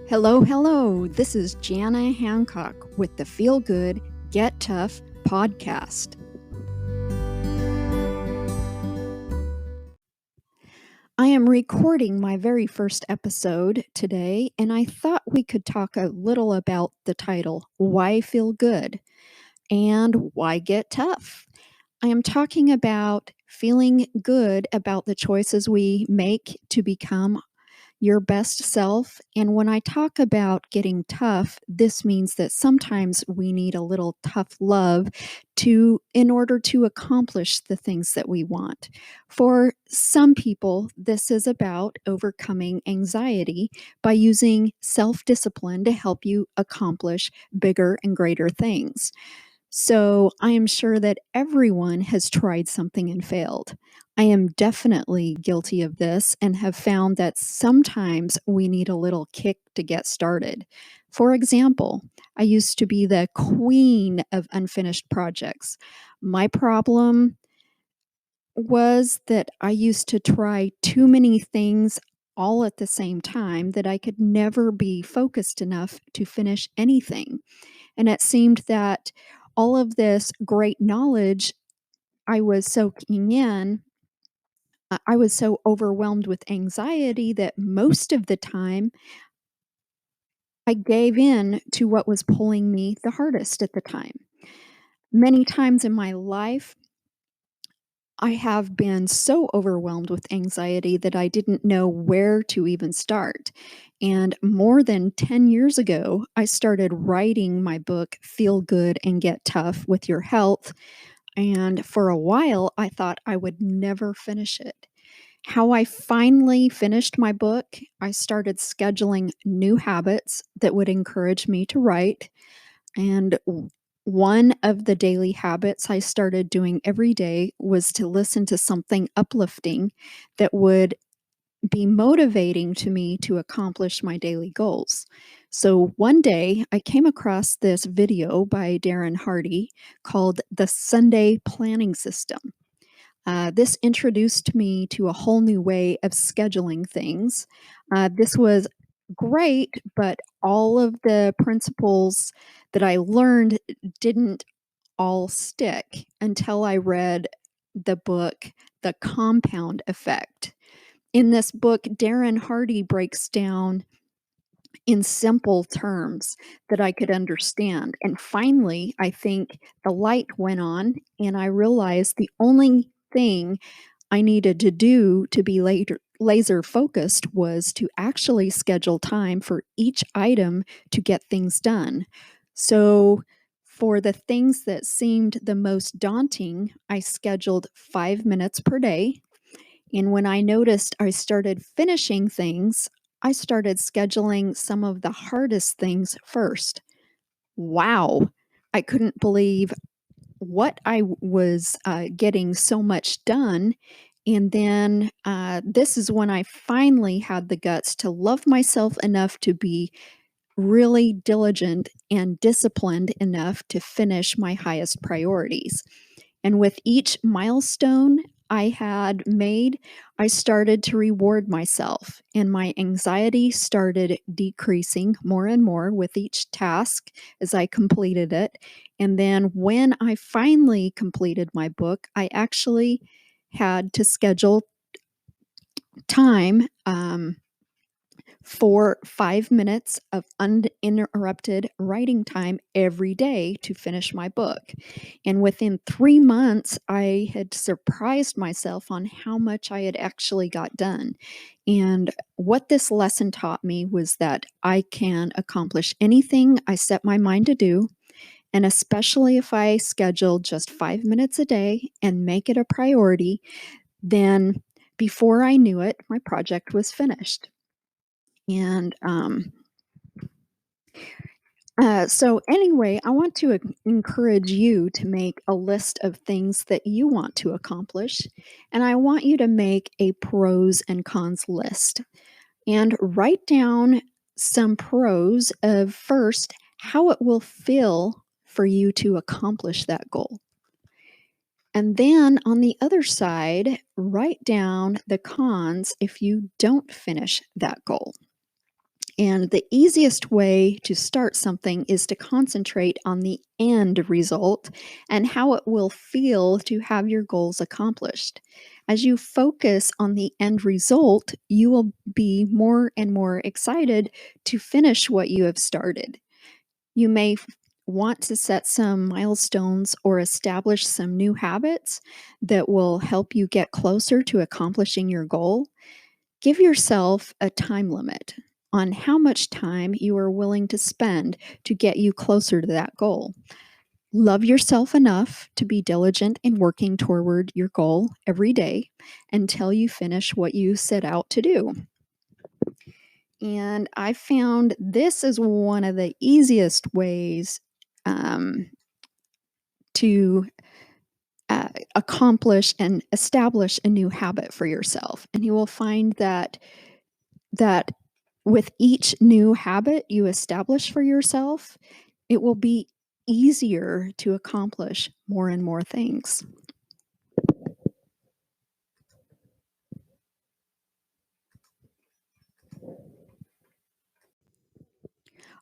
Hello, hello. This is Jana Hancock with the Feel Good, Get Tough podcast. I am recording my very first episode today, and I thought we could talk a little about the title, Why Feel Good and Why Get Tough. I am talking about feeling good about the choices we make to become your best self. And when I talk about getting tough, this means that sometimes we need a little tough love in order to accomplish the things that we want. For some people, this is about overcoming anxiety by using self-discipline to help you accomplish bigger and greater things. So I am sure that everyone has tried something and failed. I am definitely guilty of this and have found that sometimes we need a little kick to get started. For example, I used to be the queen of unfinished projects. My problem was that I used to try too many things all at the same time that I could never be focused enough to finish anything. And it seemed that all of this great knowledge I was soaking in, I was so overwhelmed with anxiety that most of the time I gave in to what was pulling me the hardest at the time. Many times in my life, I have been so overwhelmed with anxiety that I didn't know where to even start. And more than 10 years ago, I started writing my book, Feel Good and Get Tough with Your Health. And for a while, I thought I would never finish it. How I finally finished my book, I started scheduling new habits that would encourage me to write. And one of the daily habits I started doing every day was to listen to something uplifting that would be motivating to me to accomplish my daily goals. So one day I came across this video by Darren Hardy called The Sunday Planning System. This introduced me to a whole new way of scheduling things. This was great, but all of the principles that I learned didn't all stick until I read the book, The Compound Effect. In this book, Darren Hardy breaks down in simple terms that I could understand. And finally, I think the light went on, and I realized the only thing I needed to do to be laser focused was to actually schedule time for each item to get things done. So, for the things that seemed the most daunting, I scheduled 5 minutes per day. And when I noticed I started finishing things, I started scheduling some of the hardest things first. Wow. I couldn't believe what I was getting so much done. And then this is when I finally had the guts to love myself enough to be really diligent and disciplined enough to finish my highest priorities. And with each milestone I had made, I started to reward myself, and my anxiety started decreasing more and more with each task as I completed it. And then when I finally completed my book, I actually had to schedule time for 5 minutes of uninterrupted writing time every day to finish my book. And within 3 months, I had surprised myself on how much I had actually got done. And what this lesson taught me was that I can accomplish anything I set my mind to do. And especially if I schedule just 5 minutes a day and make it a priority, then before I knew it, my project was finished. And so, anyway, I want to encourage you to make a list of things that you want to accomplish. And I want you to make a pros and cons list and write down some pros of first how it will feel for you to accomplish that goal. And then on the other side, write down the cons if you don't finish that goal. And the easiest way to start something is to concentrate on the end result and how it will feel to have your goals accomplished. As you focus on the end result, you will be more and more excited to finish what you have started. You may want to set some milestones or establish some new habits that will help you get closer to accomplishing your goal. Give yourself a time limit on how much time you are willing to spend to get you closer to that goal. Love yourself enough to be diligent in working toward your goal every day until you finish what you set out to do. And I found this is one of the easiest ways to accomplish and establish a new habit for yourself. And you will find that with each new habit you establish for yourself, it will be easier to accomplish more and more things.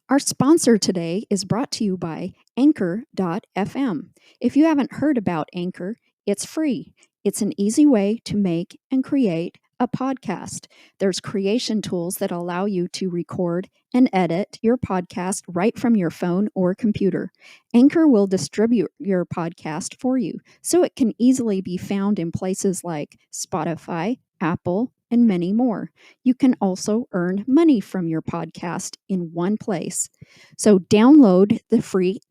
Our sponsor today is brought to you by Anchor.fm. If you haven't heard about Anchor, it's free. It's an easy way to make and create a podcast. There's creation tools that allow you to record and edit your podcast right from your phone or computer. Anchor will distribute your podcast for you, so it can easily be found in places like Spotify, Apple, and many more. You can also earn money from your podcast in one place. So download the free